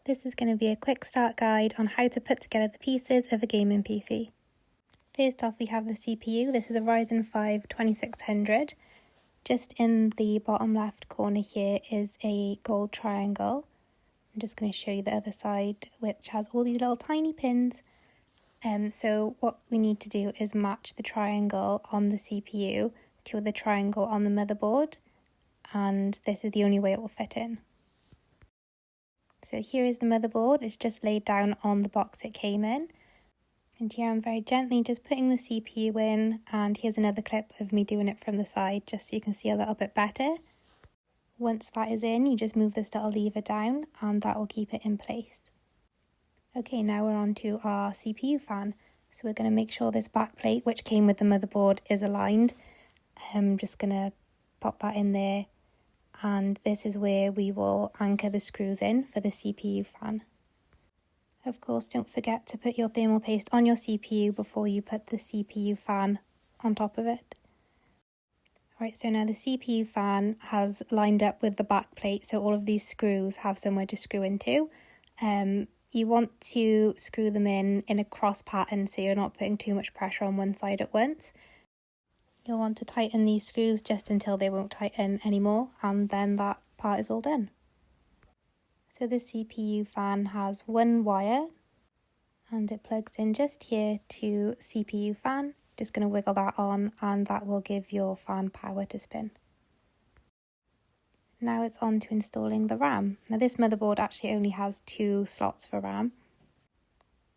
This is going to be a quick start guide on how to put together the pieces of a gaming PC. First off, we have the CPU. This is a Ryzen 5 2600. Just in the bottom left corner here is a gold triangle. I'm just going to show you the other side, which has all these little tiny pins. So what we need to do is match the triangle on the CPU to the triangle on the motherboard, and this is the only way it will fit in. So here is the motherboard. It's just laid down on the box it came in. And here I'm very gently just putting the CPU in, and here's another clip of me doing it from the side just so you can see a little bit better. Once that is in, you just move this little lever down and that will keep it in place. Okay, now we're on to our CPU fan. So we're going to make sure this back plate, which came with the motherboard, is aligned. I'm just going to pop that in there. And this is where we will anchor the screws in for the CPU fan. Of course, don't forget to put your thermal paste on your CPU before you put the CPU fan on top of it. Alright, so now the CPU fan has lined up with the back plate, so all of these screws have somewhere to screw into. You want to screw them in a cross pattern so you're not putting too much pressure on one side at once. You'll want to tighten these screws just until they won't tighten anymore, and then that part is all done. So the CPU fan has one wire and it plugs in just here to CPU fan. Just going to wiggle that on and that will give your fan power to spin. Now it's on to installing the RAM. Now this motherboard actually only has 2 slots for RAM.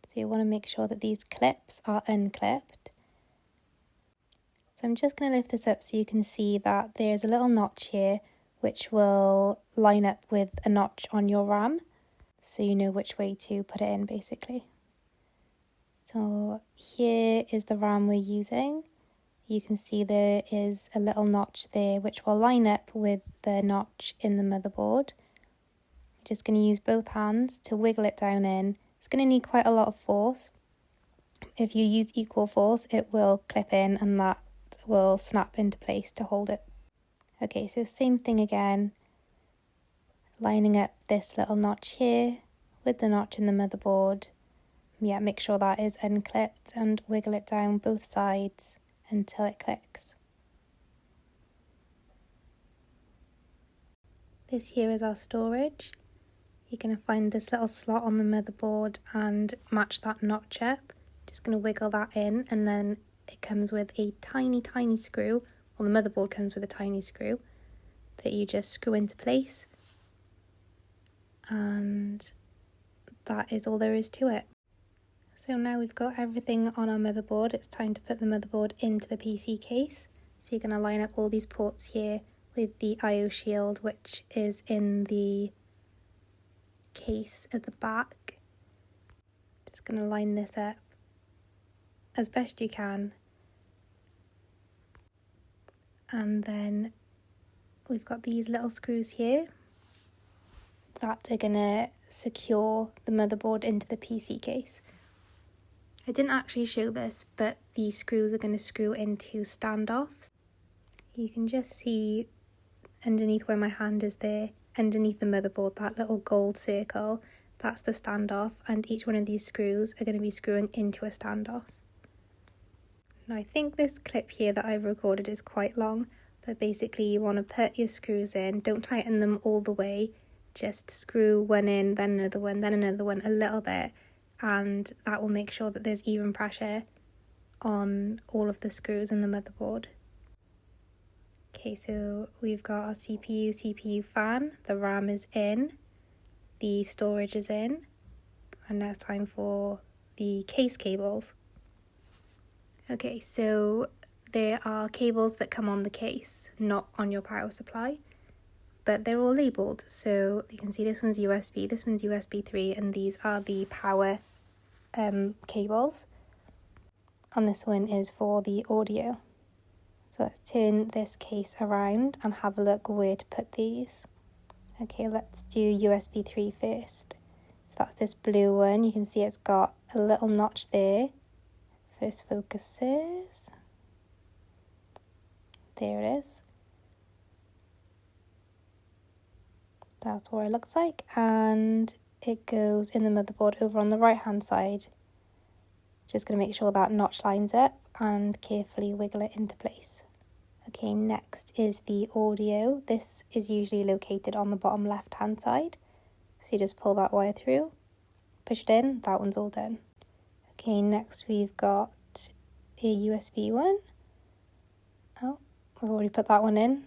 So you want to make sure that these clips are unclipped. So I'm just going to lift this up so you can see that there's a little notch here which will line up with a notch on your RAM, so you know which way to put it in basically. So here is the RAM we're using. You can see there is a little notch there which will line up with the notch in the motherboard. Just going to use both hands to wiggle it down in. It's going to need quite a lot of force. If you use equal force, it will clip in and that will snap into place to hold it. Okay, so same thing again, lining up this little notch here with the notch in the motherboard. Yeah, make sure that is unclipped and wiggle it down both sides until it clicks. This here is our storage. You're going to find this little slot on the motherboard and match that notch up. Just going to wiggle that in, and then it comes with a tiny screw. Well, the motherboard comes with a tiny screw that you just screw into place, and that is all there is to it. So now we've got everything on our motherboard, it's time to put the motherboard into the PC case. So you're going to line up all these ports here with the IO shield, which is in the case at the back. Just going to line this up as best you can. And then we've got these little screws here that are going to secure the motherboard into the PC case. I didn't actually show this, but these screws are going to screw into standoffs. You can just see underneath where my hand is there, underneath the motherboard, that little gold circle, that's the standoff, and each one of these screws are going to be screwing into a standoff. Now I think this clip here that I've recorded is quite long, but basically you want to put your screws in, don't tighten them all the way, just screw one in, then another one a little bit, and that will make sure that there's even pressure on all of the screws in the motherboard. Okay, so we've got our CPU fan, the RAM is in, the storage is in, and now it's time for the case cables. Okay, so there are cables that come on the case, not on your power supply, but they're all labelled. So you can see this one's USB, this one's USB 3, and these are the power cables. And this one is for the audio. So let's turn this case around and have a look where to put these. Okay, let's do USB 3 first. So that's this blue one. You can see it's got a little notch there. First focuses. There it is. That's what it looks like, and it goes in the motherboard over on the right hand side. Just going to make sure that notch lines up and carefully wiggle it into place. Okay, next is the audio. This is usually located on the bottom left hand side. So you just pull that wire through, push it in, that one's all done. Okay, next we've got a USB one. Oh, I've already put that one in.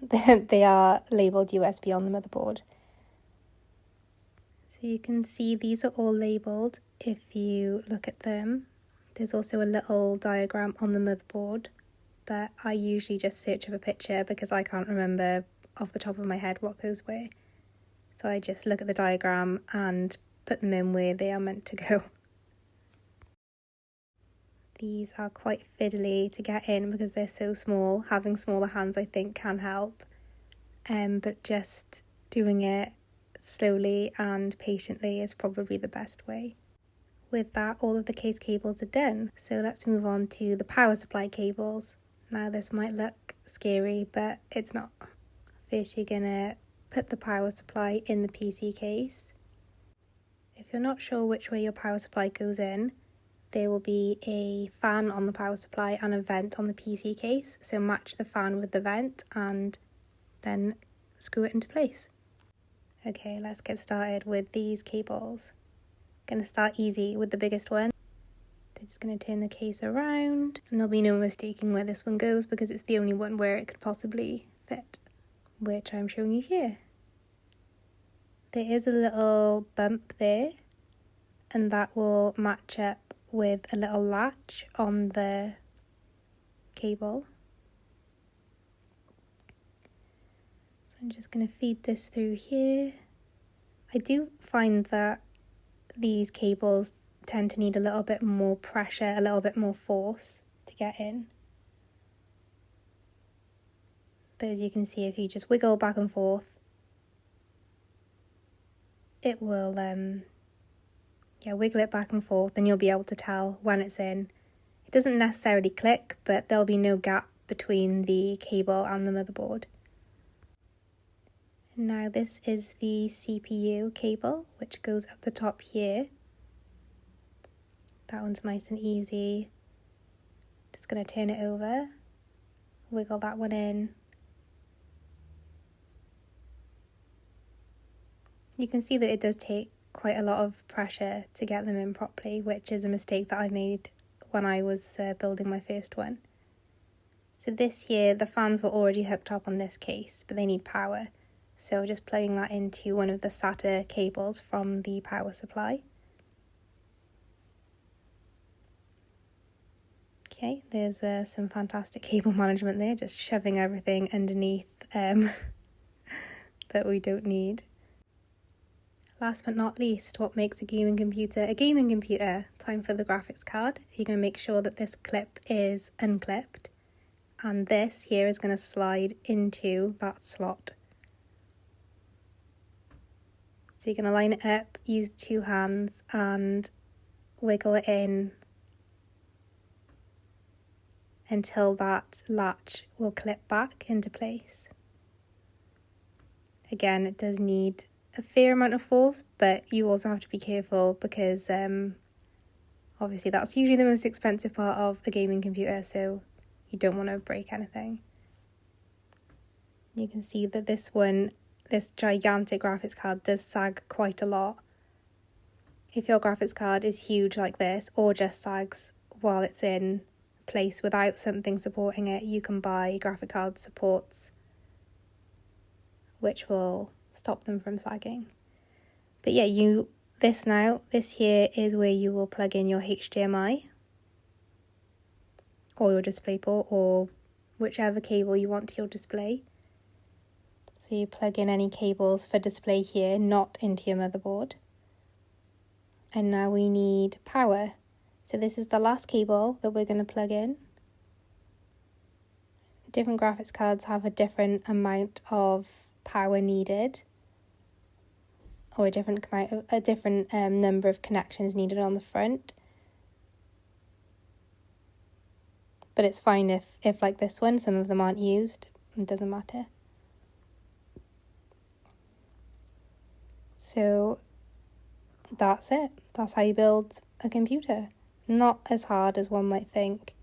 They are labelled USB on the motherboard. So you can see these are all labelled if you look at them. There's also a little diagram on the motherboard, but I usually just search up a picture because I can't remember off the top of my head what goes where. So I just look at the diagram and put them in where they are meant to go. These are quite fiddly to get in because they're so small. Having smaller hands I think can help, but just doing it slowly and patiently is probably the best way. With that, all of the case cables are done. So let's move on to the power supply cables. Now this might look scary, but it's not. First you're gonna put the power supply in the PC case. If you're not sure which way your power supply goes in, there will be a fan on the power supply and a vent on the PC case. So match the fan with the vent and then screw it into place. Okay, let's get started with these cables. Gonna start easy with the biggest one. They're just gonna turn the case around and there'll be no mistaking where this one goes because it's the only one where it could possibly fit, which I'm showing you here. There is a little bump there and that will match up with a little latch on the cable. So I'm just going to feed this through here. I do find that these cables tend to need a little bit more pressure, a little bit more force to get in. But as you can see, if you just wiggle back and forth, it will wiggle it back and forth and you'll be able to tell when it's in. It doesn't necessarily click, but there'll be no gap between the cable and the motherboard. Now this is the CPU cable, which goes up the top here. That one's nice and easy. Just going to turn it over, wiggle that one in. You can see that it does take quite a lot of pressure to get them in properly, which is a mistake that I made when I was building my first one. So this here, the fans were already hooked up on this case, but they need power. So just plugging that into one of the SATA cables from the power supply. Okay, there's some fantastic cable management there, just shoving everything underneath that we don't need. Last but not least, what makes a gaming computer a gaming computer? Time for the graphics card. You're going to make sure that this clip is unclipped, and this here is going to slide into that slot. So you're going to line it up, use two hands and wiggle it in until that latch will clip back into place. Again, it does need a fair amount of force, but you also have to be careful because obviously that's usually the most expensive part of a gaming computer, so you don't want to break anything. You can see that this gigantic graphics card does sag quite a lot. If your graphics card is huge like this or just sags while it's in place without something supporting it, you can buy graphic card supports which will stop them from sagging. But yeah, this here is where you will plug in your HDMI or your DisplayPort or whichever cable you want to your display. So you plug in any cables for display here, not into your motherboard. And now we need power. So this is the last cable that we're going to plug in. Different graphics cards have a different amount of power needed, or a different number of connections needed on the front. But it's fine if like this one, some of them aren't used. It doesn't matter. So that's it. That's how you build a computer. Not as hard as one might think.